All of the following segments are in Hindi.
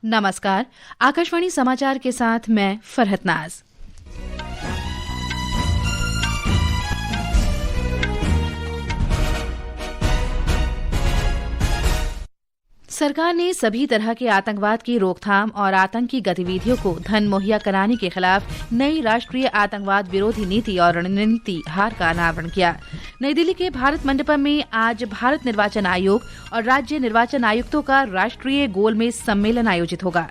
नमस्कार, आकाशवाणी समाचार के साथ मैं फरहत नाज। सरकार ने सभी तरह के आतंकवाद की रोकथाम और आतंकी गतिविधियों को धन मुहैया कराने के खिलाफ नई राष्ट्रीय आतंकवाद विरोधी नीति और रणनीति हार का अनावरण किया। नई दिल्ली के भारत मंडपम में आज भारत निर्वाचन आयोग और राज्य निर्वाचन आयुक्तों का राष्ट्रीय गोलमेज सम्मेलन आयोजित होगा।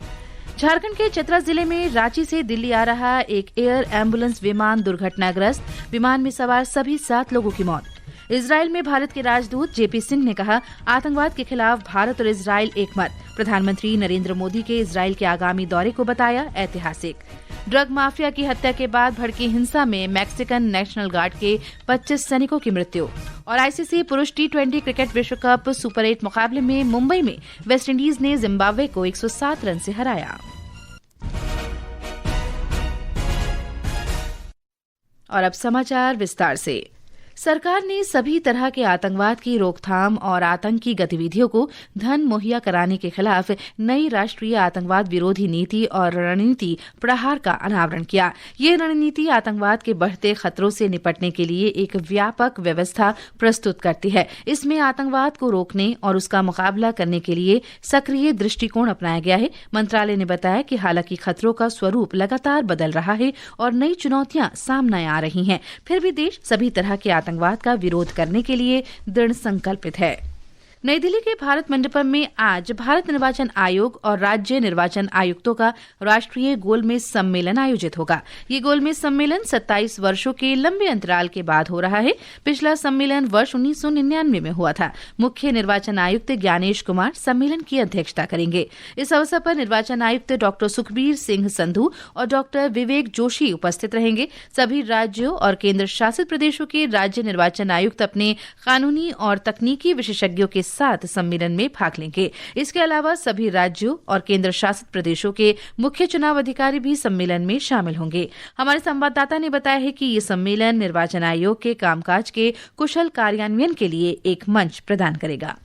झारखंड के चतरा जिले में रांची से दिल्ली आ रहा एक एयर एम्बुलेंस विमान दुर्घटनाग्रस्त, विमान में सवार सभी 7 लोगों की मौत। इजरायल में भारत के राजदूत जेपी सिंह ने कहा, आतंकवाद के खिलाफ भारत और इजरायल एकमत। प्रधानमंत्री नरेंद्र मोदी के इजरायल के आगामी दौरे को बताया ऐतिहासिक। ड्रग माफिया की हत्या के बाद भड़की हिंसा में मैक्सिकन नेशनल गार्ड के 25 सैनिकों की मृत्यु। और आईसीसी पुरुष T20 क्रिकेट विश्व कप सुपर 8 मुकाबले में मुंबई में वेस्टइंडीज ने जिम्बाब्वे को 107 रन से हराया। और अब समाचार विस्तार से। सरकार ने सभी तरह के आतंकवाद की रोकथाम और आतंकी गतिविधियों को धन मुहैया कराने के खिलाफ नई राष्ट्रीय आतंकवाद विरोधी नीति और रणनीति प्रहार का अनावरण किया। ये रणनीति आतंकवाद के बढ़ते खतरों से निपटने के लिए एक व्यापक व्यवस्था प्रस्तुत करती है। इसमें आतंकवाद को रोकने और उसका मुकाबला करने के लिए सक्रिय दृष्टिकोण अपनाया गया है। मंत्रालय ने बताया कि हालांकि खतरों का स्वरूप लगातार बदल रहा है और नई चुनौतियां सामने आ रही हैं, फिर भी देश सभी तरह के आतंकवाद का विरोध करने के लिए दृढ़ संकल्पित है। नई दिल्ली के भारत मंडपम में आज भारत निर्वाचन आयोग और राज्य निर्वाचन आयुक्तों का राष्ट्रीय गोलमेज सम्मेलन आयोजित होगा। ये गोलमेज सम्मेलन 27 वर्षों के लंबे अंतराल के बाद हो रहा है। पिछला सम्मेलन वर्ष 1999 में हुआ था। मुख्य निर्वाचन आयुक्त ज्ञानेश कुमार सम्मेलन की अध्यक्षता करेंगे। इस अवसर पर निर्वाचन आयुक्त डॉ सुखबीर सिंह संधू और डॉ विवेक जोशी उपस्थित रहेंगे। सभी राज्यों और केंद्र शासित प्रदेशों के राज्य निर्वाचन आयुक्त अपने कानूनी और तकनीकी विशेषज्ञों के साथ सम्मेलन में भाग लेंगे। इसके अलावा सभी राज्यों और केंद्र शासित प्रदेशों के मुख्य चुनाव अधिकारी भी सम्मेलन में शामिल होंगे। हमारे संवाददाता ने बताया है कि ये सम्मेलन निर्वाचन आयोग के कामकाज के कुशल कार्यान्वयन के लिए एक मंच प्रदान करेगा।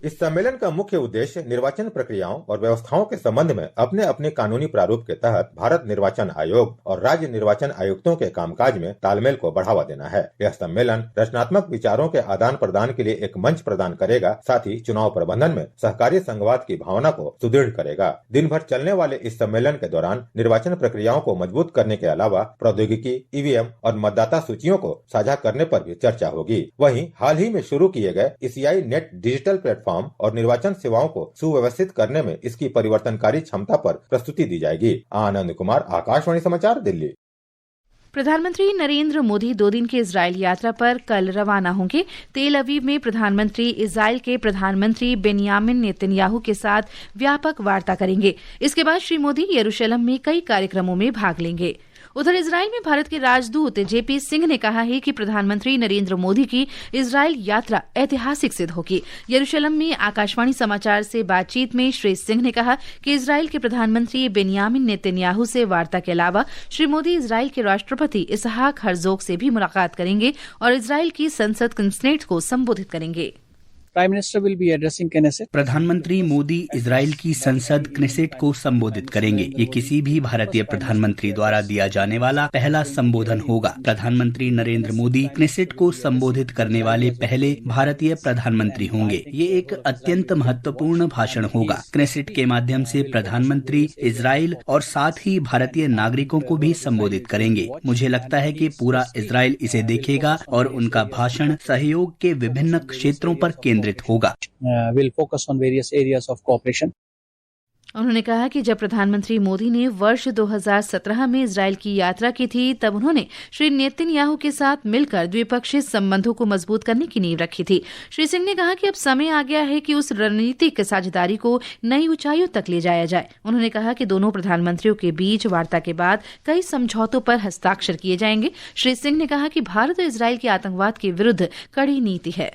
इस सम्मेलन का मुख्य उद्देश्य निर्वाचन प्रक्रियाओं और व्यवस्थाओं के संबंध में अपने अपने कानूनी प्रारूप के तहत भारत निर्वाचन आयोग और राज्य निर्वाचन आयुक्तों के कामकाज में तालमेल को बढ़ावा देना है। यह सम्मेलन रचनात्मक विचारों के आदान प्रदान के लिए एक मंच प्रदान करेगा, साथ ही चुनाव प्रबंधन में सहकारी संघवाद की भावना को सुदृढ़ करेगा। दिन भर चलने वाले इस सम्मेलन के दौरान निर्वाचन प्रक्रियाओं को मजबूत करने के अलावा प्रौद्योगिकी, ईवीएम और मतदाता सूचियों को साझा करने पर भी चर्चा होगी। वहीं हाल ही में शुरू किए गए ECI नेट डिजिटल प्लेटफॉर्म और निर्वाचन सेवाओं को सुव्यवस्थित करने में इसकी परिवर्तनकारी क्षमता पर प्रस्तुति दी जाएगी। आनंद कुमार, आकाशवाणी समाचार, दिल्ली। प्रधानमंत्री नरेंद्र मोदी 2 दिन की इजरायल यात्रा पर कल रवाना होंगे। तेल अवीव में प्रधानमंत्री इजरायल के प्रधानमंत्री बेंयामिन नेतन्याहू के साथ व्यापक वार्ता करेंगे। इसके बाद श्री मोदी यरूशलेम में कई कार्यक्रमों में भाग लेंगे। उधर इजरायल में भारत के राजदूत जेपी सिंह ने कहा है कि प्रधानमंत्री नरेंद्र मोदी की इजरायल यात्रा ऐतिहासिक सिद्ध होगी। यरूशलेम में आकाशवाणी समाचार से बातचीत में श्री सिंह ने कहा कि इजरायल के प्रधानमंत्री बेंयामिन नेतन्याहू से वार्ता के अलावा श्री मोदी इजरायल के राष्ट्रपति इसहाक हर्जोग से भी मुलाकात करेंगे और इजरायल की संसद कनेसेट को संबोधित करेंगे। Prime minister will be addressing Knesset. प्रधानमंत्री मोदी इजरायल की संसद कनेसेट को संबोधित करेंगे। ये किसी भी भारतीय प्रधानमंत्री द्वारा दिया जाने वाला पहला संबोधन होगा। प्रधानमंत्री नरेंद्र मोदी कनेसेट को संबोधित करने वाले पहले भारतीय प्रधानमंत्री होंगे। ये एक अत्यंत महत्वपूर्ण भाषण होगा। कनेसेट के माध्यम से प्रधानमंत्री इजरायल और साथ ही भारतीय नागरिकों को भी संबोधित करेंगे। मुझे लगता है कि पूरा इजरायल इसे देखेगा और उनका भाषण सहयोग के विभिन्न क्षेत्रों पर केंद्रित होगा। Will focus on various areas of cooperation. उन्होंने कहा कि जब प्रधानमंत्री मोदी ने वर्ष 2017 में इजरायल की यात्रा की थी, तब उन्होंने श्री नेतन्याहू के साथ मिलकर द्विपक्षीय संबंधों को मजबूत करने की नींव रखी थी। श्री सिंह ने कहा कि अब समय आ गया है कि उस रणनीतिक साझेदारी को नई ऊंचाइयों तक ले जाया जाए। उन्होंने कहा कि दोनों प्रधानमंत्रियों के बीच वार्ता के बाद कई समझौतों पर हस्ताक्षर किए जाएंगे। श्री सिंह ने कहा कि भारत और इजरायल की आतंकवाद के विरुद्ध कड़ी नीति है।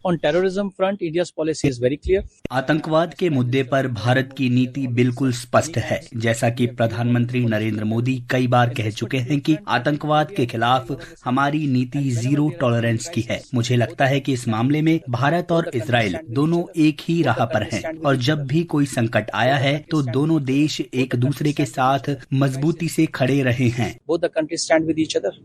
On terrorism front, India's policy is very clear. आतंकवाद के मुद्दे पर भारत की नीति बिल्कुल स्पष्ट है। जैसा कि प्रधानमंत्री नरेंद्र मोदी कई बार कह चुके हैं कि आतंकवाद के खिलाफ हमारी नीति जीरो टॉलरेंस की है। मुझे लगता है कि इस मामले में भारत और इजराइल दोनों एक ही राह पर हैं और जब भी कोई संकट आया है तो दोनों देश एक दूसरे के साथ मजबूती से खड़े रहे हैं। Both the countries stand with each other.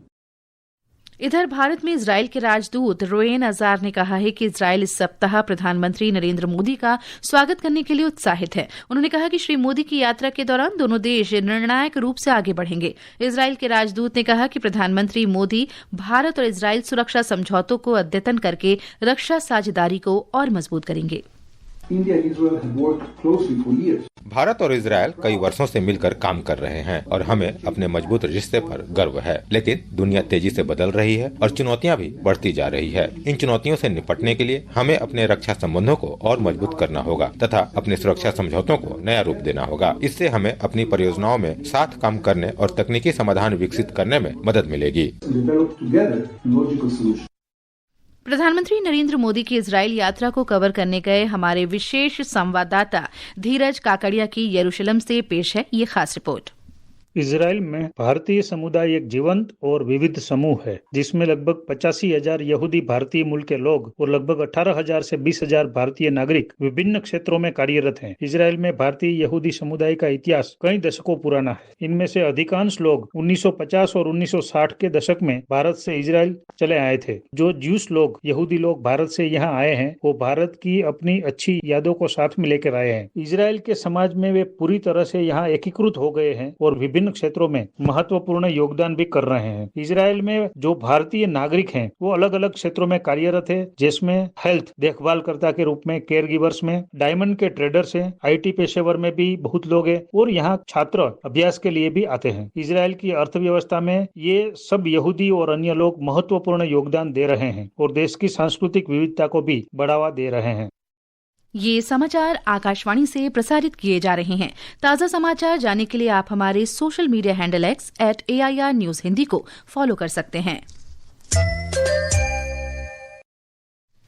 इधर भारत में इजराइल के राजदूत रोएन अजार ने कहा है कि इजराइल इस सप्ताह प्रधानमंत्री नरेंद्र मोदी का स्वागत करने के लिए उत्साहित है। उन्होंने कहा कि श्री मोदी की यात्रा के दौरान दोनों देश निर्णायक रूप से आगे बढ़ेंगे। इजराइल के राजदूत ने कहा कि प्रधानमंत्री मोदी भारत और इजराइल सुरक्षा समझौतों को अद्यतन करके रक्षा साझेदारी को और मजबूत करेंगे। भारत और इजरायल कई वर्षों से मिलकर काम कर रहे हैं और हमें अपने मजबूत रिश्ते पर गर्व है। लेकिन दुनिया तेजी से बदल रही है और चुनौतियां भी बढ़ती जा रही है। इन चुनौतियों से निपटने के लिए हमें अपने रक्षा संबंधों को और मजबूत करना होगा तथा अपने सुरक्षा समझौतों को नया रूप देना होगा। इससे हमें अपनी परियोजनाओं में साथ काम करने और तकनीकी समाधान विकसित करने में मदद मिलेगी। प्रधानमंत्री नरेंद्र मोदी की इजराइल यात्रा को कवर करने गए हमारे विशेष संवाददाता धीरज काकड़िया की यरूशलेम से पेश है ये खास रिपोर्ट। इजराइल में भारतीय समुदाय एक जीवंत और विविध समूह है जिसमें लगभग 85,000 यहूदी भारतीय मूल के लोग और लगभग 18,000 से 20,000 भारतीय नागरिक विभिन्न क्षेत्रों में कार्यरत हैं। इजराइल में भारतीय यहूदी समुदाय का इतिहास कई दशकों पुराना है। इनमें से अधिकांश लोग 1950 और 1960 के दशक में भारत से इजराइल चले आए थे। जो ज्यूस लोग यहूदी लोग भारत से यहाँ आए हैं वो भारत की अपनी अच्छी यादों को साथ में लेकर आए हैं। इजराइल के समाज में वे पूरी तरह से यहाँ एकीकृत हो गए हैं और विभिन्न क्षेत्रों में महत्वपूर्ण योगदान भी कर रहे हैं। इजराइल में जो भारतीय नागरिक हैं वो अलग अलग क्षेत्रों में कार्यरत है, जिसमें हेल्थ देखभालकर्ता के रूप में केयर गिवर्स में, डायमंड के ट्रेडर्स हैं, आईटी पेशेवर में भी बहुत लोग हैं और यहाँ छात्र अभ्यास के लिए भी आते हैं। इजराइल की अर्थव्यवस्था में ये सब यहूदी और अन्य लोग महत्वपूर्ण योगदान दे रहे हैं और देश की सांस्कृतिक विविधता को भी बढ़ावा दे रहे हैं। ये समाचार आकाशवाणी से प्रसारित किए जा रहे हैं। ताज़ा समाचार जानने के लिए आप हमारे social media handle X @AIR News Hindi को फॉलो कर सकते हैं।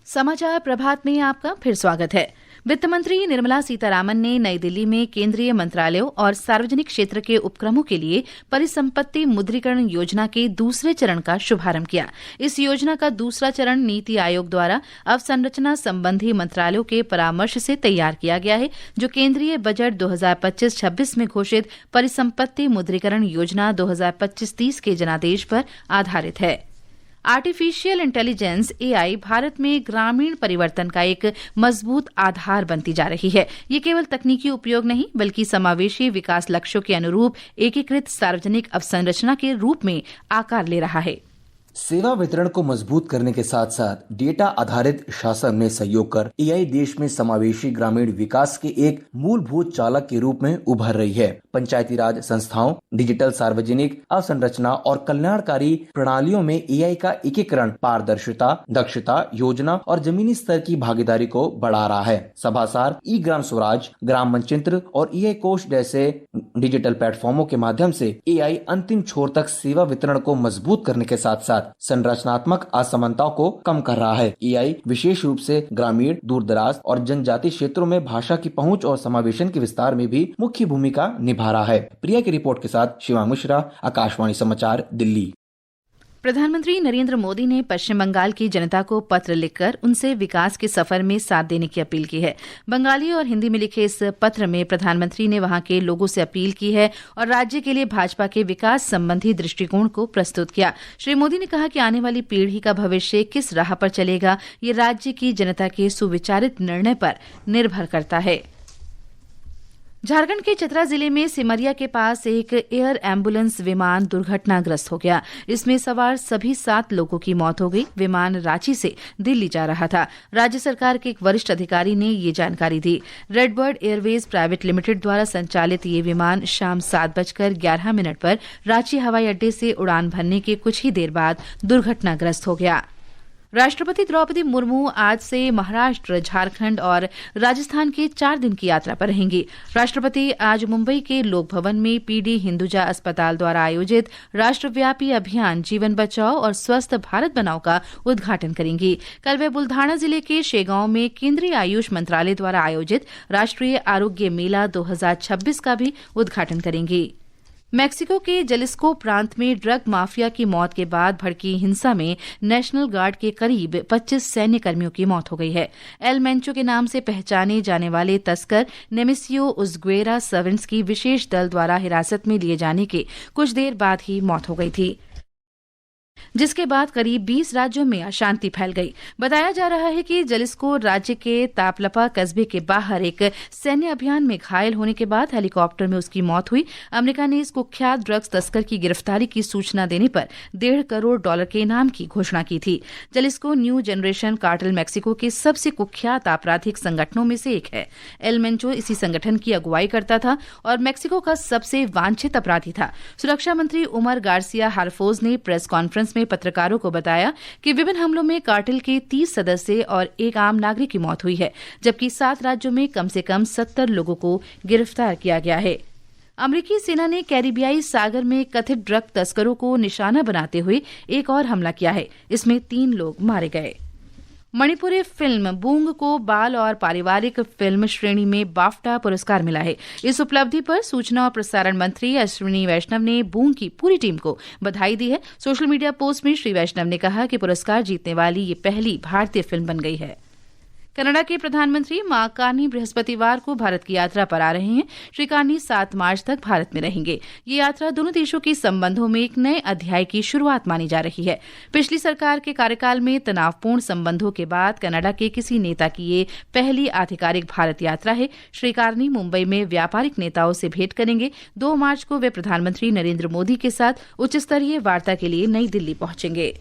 समाचार प्रभात में आपका फिर स्वागत है। वित्त मंत्री निर्मला सीतारामन ने नई दिल्ली में केंद्रीय मंत्रालयों और सार्वजनिक क्षेत्र के उपक्रमों के लिए परिसंपत्ति मुद्रीकरण योजना के दूसरे चरण का शुभारंभ किया। इस योजना का दूसरा चरण नीति आयोग द्वारा अवसंरचना संबंधी मंत्रालयों के परामर्श से तैयार किया गया है, जो केंद्रीय बजट 2025-26 में घोषित परिसंपत्ति मुद्रीकरण योजना 2025-30 के जनादेश पर आधारित है। आर्टिफिशियल इंटेलिजेंस AI भारत में ग्रामीण परिवर्तन का एक मजबूत आधार बनती जा रही है। ये केवल तकनीकी उपयोग नहीं बल्कि समावेशी विकास लक्ष्यों के अनुरूप एकीकृत सार्वजनिक अवसंरचना के रूप में आकार ले रहा है। सेवा वितरण को मजबूत करने के साथ साथ डेटा आधारित शासन में सहयोग कर AI देश में समावेशी ग्रामीण विकास के एक मूलभूत चालक के रूप में उभर रही है। पंचायती राज संस्थाओं, डिजिटल सार्वजनिक अवसंरचना और कल्याणकारी प्रणालियों में AI का एकीकरण पारदर्शिता, दक्षता, योजना और जमीनी स्तर की भागीदारी को बढ़ा रहा है। सभासार, ई ग्राम स्वराज, ग्राम मनचित्र और AI कोष जैसे डिजिटल प्लेटफॉर्मों के माध्यम से AI अंतिम छोर तक सेवा वितरण को मजबूत करने के साथ साथ संरचनात्मक असमानताओं को कम कर रहा है। AI विशेष रूप से ग्रामीण, दूरदराज और जनजातीय क्षेत्रों में भाषा की पहुंच और समावेशन के विस्तार में भी मुख्य भूमिका निभा रहा है। प्रिया की रिपोर्ट के साथ शिवांग मिश्रा, आकाशवाणी समाचार, दिल्ली। प्रधानमंत्री नरेंद्र मोदी ने पश्चिम बंगाल की जनता को पत्र लिखकर उनसे विकास के सफर में साथ देने की अपील की है। बंगाली और हिंदी में लिखे इस पत्र में प्रधानमंत्री ने वहां के लोगों से अपील की है और राज्य के लिए भाजपा के विकास संबंधी दृष्टिकोण को प्रस्तुत किया। श्री मोदी ने कहा कि आने वाली पीढ़ी का भविष्य किस राह पर चलेगा, ये राज्य की जनता के सुविचारित निर्णय पर निर्भर करता है। झारखंड के चतरा जिले में सिमरिया के पास एक एयर एम्बुलेंस विमान दुर्घटनाग्रस्त हो गया। इसमें सवार सभी 7 लोगों की मौत हो गई। विमान रांची से दिल्ली जा रहा था। राज्य सरकार के एक वरिष्ठ अधिकारी ने ये जानकारी दी। रेडबर्ड एयरवेज प्राइवेट लिमिटेड द्वारा संचालित ये विमान शाम 7:11 पर रांची हवाई अड्डे से उड़ान भरने के कुछ ही देर बाद दुर्घटनाग्रस्त हो गया। राष्ट्रपति द्रौपदी मुर्मू आज से महाराष्ट्र, झारखंड और राजस्थान के 4 दिन की यात्रा पर रहेंगी। राष्ट्रपति आज मुंबई के लोक भवन में पीडी हिंदुजा अस्पताल द्वारा आयोजित राष्ट्रव्यापी अभियान जीवन बचाओ और स्वस्थ भारत बनाओ का उद्घाटन करेंगी। कल वे बुल्धाना जिले के शेगांव में केंद्रीय आयुष मंत्रालय द्वारा आयोजित राष्ट्रीय आरोग्य मेला 2026 का भी उद्घाटन करेंगी। मैक्सिको के जलिस्को प्रांत में ड्रग माफिया की मौत के बाद भड़की हिंसा में नेशनल गार्ड के करीब 25 सैन्य कर्मियों की मौत हो गई है। एल मेंचो के नाम से पहचाने जाने वाले तस्कर नेमिसियो उजग्वेरा सर्वेंट्स की विशेष दल द्वारा हिरासत में लिए जाने के कुछ देर बाद ही मौत हो गई थी, जिसके बाद करीब 20 राज्यों में अशांति फैल गई। बताया जा रहा है कि जलिस्को राज्य के तापलपा कस्बे के बाहर एक सैन्य अभियान में घायल होने के बाद हेलीकॉप्टर में उसकी मौत हुई। अमेरिका ने इस कुख्यात ड्रग्स तस्कर की गिरफ्तारी की सूचना देने पर $1.5 करोड़ के इनाम की घोषणा की थी। Jalisco new generation cartel Mexico के सबसे कुख्यात आपराधिक संगठनों में से एक है। एल मेंचो इसी संगठन की अगुवाई करता था और मैक्सिको का सबसे वांछित अपराधी था। सुरक्षा मंत्री उमर गार्सिया हार्फोज ने प्रेस कॉन्फ्रेंस में पत्रकारों को बताया कि विभिन्न हमलों में कार्टेल के 30 सदस्य और एक आम नागरिक की मौत हुई है, जबकि 7 राज्यों में कम से कम 70 लोगों को गिरफ्तार किया गया है। अमेरिकी सेना ने कैरिबियाई सागर में कथित ड्रग तस्करों को निशाना बनाते हुए एक और हमला किया है। इसमें 3 लोग मारे गए। मणिपुरी फिल्म बूंग को बाल और पारिवारिक फिल्म श्रेणी में बाफ्टा पुरस्कार मिला है। इस उपलब्धि पर सूचना और प्रसारण मंत्री अश्विनी वैष्णव ने बूंग की पूरी टीम को बधाई दी है। सोशल मीडिया पोस्ट में श्री वैष्णव ने कहा कि पुरस्कार जीतने वाली ये पहली भारतीय फिल्म बन गई है। कनाडा के प्रधानमंत्री मार्क कार्नी बृहस्पतिवार को भारत की यात्रा पर आ रहे हैं। श्री कार्नी 7 मार्च तक भारत में रहेंगे। ये यात्रा दोनों देशों के संबंधों में एक नए अध्याय की शुरुआत मानी जा रही है। पिछली सरकार के कार्यकाल में तनावपूर्ण संबंधों के बाद कनाडा के किसी नेता की ये पहली आधिकारिक भारत यात्रा है। श्री कार्नी मुंबई में व्यापारिक नेताओं से भेंट करेंगे। 2 मार्च को वे प्रधानमंत्री नरेंद्र मोदी के साथ उच्चस्तरीय वार्ता के लिए नई दिल्ली पहुंचेंगे।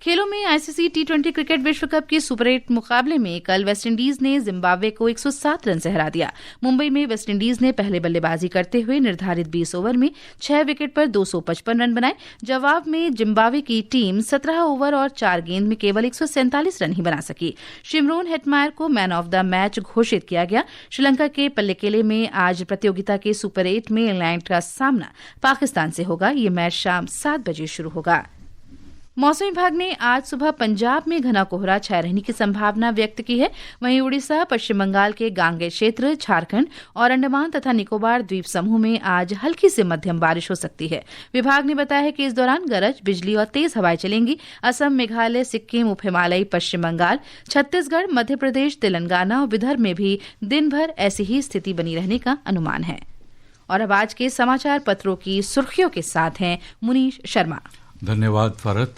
खेलों में आईसीसी T20 क्रिकेट विश्व कप के सुपर 8 मुकाबले में कल वेस्टइंडीज ने जिम्बाब्वे को 107 रन से हरा दिया। मुंबई में वेस्टइंडीज ने पहले बल्लेबाजी करते हुए निर्धारित 20 ओवर में 6 विकेट पर 255 रन बनाए। जवाब में जिम्बाब्वे की टीम 17 ओवर और 4 गेंद में केवल 147 रन ही बना सकी। शिमरोन हेटमायर को मैन ऑफ द मैच घोषित किया गया। श्रीलंका के पल्लेकेले में आज प्रतियोगिता के सुपर 8 में इंग्लैंड का सामना पाकिस्तान से होगा। ये मैच शाम 7 बजे शुरू होगा। मौसम विभाग ने आज सुबह पंजाब में घना कोहरा छाए रहने की संभावना व्यक्त की है। वहीं उड़ीसा, पश्चिम बंगाल के गांगेय क्षेत्र, झारखंड और अंडमान तथा निकोबार द्वीप समूह में आज हल्की से मध्यम बारिश हो सकती है। विभाग ने बताया है कि इस दौरान गरज, बिजली और तेज हवाएं चलेंगी। असम, मेघालय, सिक्किम, उप हिमालयी पश्चिम बंगाल, छत्तीसगढ़, मध्य प्रदेश, तेलंगाना और विदर्भ में भी दिन भर ऐसी ही स्थिति बनी रहने का अनुमान है। और अब आज के समाचार पत्रों की सुर्खियों के साथ हैं मुनीश शर्मा। धन्यवाद फरत।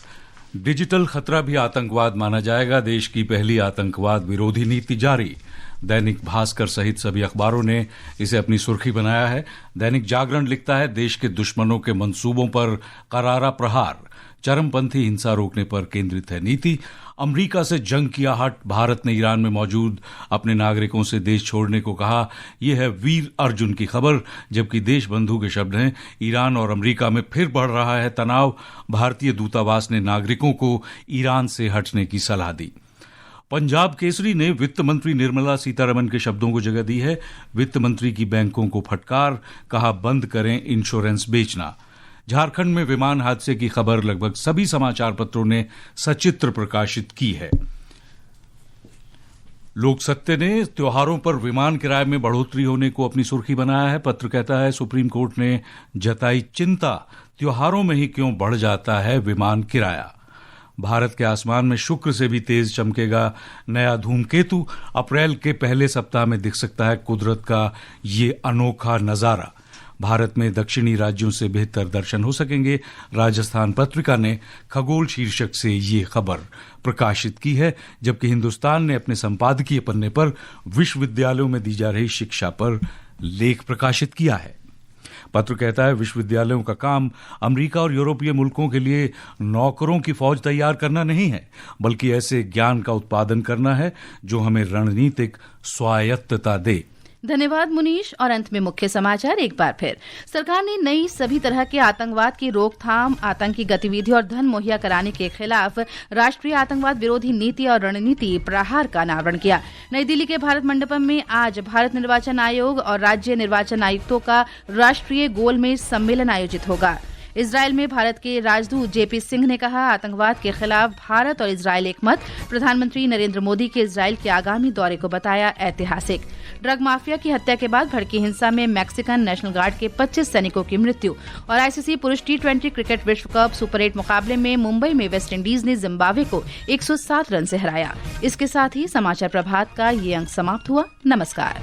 डिजिटल खतरा भी आतंकवाद माना जाएगा, देश की पहली आतंकवाद विरोधी नीति जारी। दैनिक भास्कर सहित सभी अखबारों ने इसे अपनी सुर्खी बनाया है। दैनिक जागरण लिखता है, देश के दुश्मनों के मंसूबों पर करारा प्रहार, चरमपंथी हिंसा रोकने पर केंद्रित है नीति। अमेरिका से जंग किया हट, भारत ने ईरान में मौजूद अपने नागरिकों से देश छोड़ने को कहा। यह है वीर अर्जुन की खबर, जबकि देश बंधु के शब्द हैं। ईरान और अमेरिका में फिर बढ़ रहा है तनाव, भारतीय दूतावास ने नागरिकों को ईरान से हटने की सलाह दी। पंजाब केसरी ने वित्त मंत्री निर्मला सीतारमण के शब्दों को जगह दी है। वित्त मंत्री की बैंकों को फटकार, कहा बंद करें इंश्योरेंस बेचना। झारखंड में विमान हादसे की खबर लगभग सभी समाचार पत्रों ने सचित्र प्रकाशित की है। लोक सत्य ने त्योहारों पर विमान किराए में बढ़ोतरी होने को अपनी सुर्खी बनाया है। पत्र कहता है, सुप्रीम कोर्ट ने जताई चिंता, त्योहारों में ही क्यों बढ़ जाता है विमान किराया। भारत के आसमान में शुक्र से भी तेज चमकेगा नया धूमकेतु। अप्रैल के पहले सप्ताह में दिख सकता है कुदरत का ये अनोखा नजारा। भारत में दक्षिणी राज्यों से बेहतर दर्शन हो सकेंगे। राजस्थान पत्रिका ने खगोल शीर्षक से ये खबर प्रकाशित की है, जबकि हिंदुस्तान ने अपने संपादकीय पन्ने पर विश्वविद्यालयों में दी जा रही शिक्षा पर लेख प्रकाशित किया है। पत्र कहता है, विश्वविद्यालयों का काम अमेरिका और यूरोपीय मुल्कों के लिए नौकरों की फौज तैयार करना नहीं है, बल्कि ऐसे ज्ञान का उत्पादन करना है जो हमें रणनीतिक स्वायत्तता दे। धन्यवाद मुनीश। और अंत में मुख्य समाचार एक बार फिर। सरकार ने नई सभी तरह के आतंकवाद की रोकथाम, आतंकी गतिविधि और धन मुहैया कराने के खिलाफ राष्ट्रीय आतंकवाद विरोधी नीति और रणनीति प्रहार का अनावरण किया। नई दिल्ली के भारत मंडपम में आज भारत निर्वाचन आयोग और राज्य निर्वाचन आयुक्तों का राष्ट्रीय गोलमेज सम्मेलन आयोजित होगा। इजरायल में भारत के राजदूत जेपी सिंह ने कहा, आतंकवाद के खिलाफ भारत और इजरायल एकमत। प्रधानमंत्री नरेंद्र मोदी के इजरायल के आगामी दौरे को बताया ऐतिहासिक। ड्रग माफिया की हत्या के बाद भड़की हिंसा में मैक्सिकन नेशनल गार्ड के 25 सैनिकों की मृत्यु। और आईसीसी पुरुष T20 क्रिकेट विश्व कप सुपर 8 मुकाबले में मुंबई में वेस्टइंडीज ने जिम्बाब्वे को 107 रन से हराया। इसके साथ ही समाचार प्रभात का ये अंक समाप्त हुआ। नमस्कार।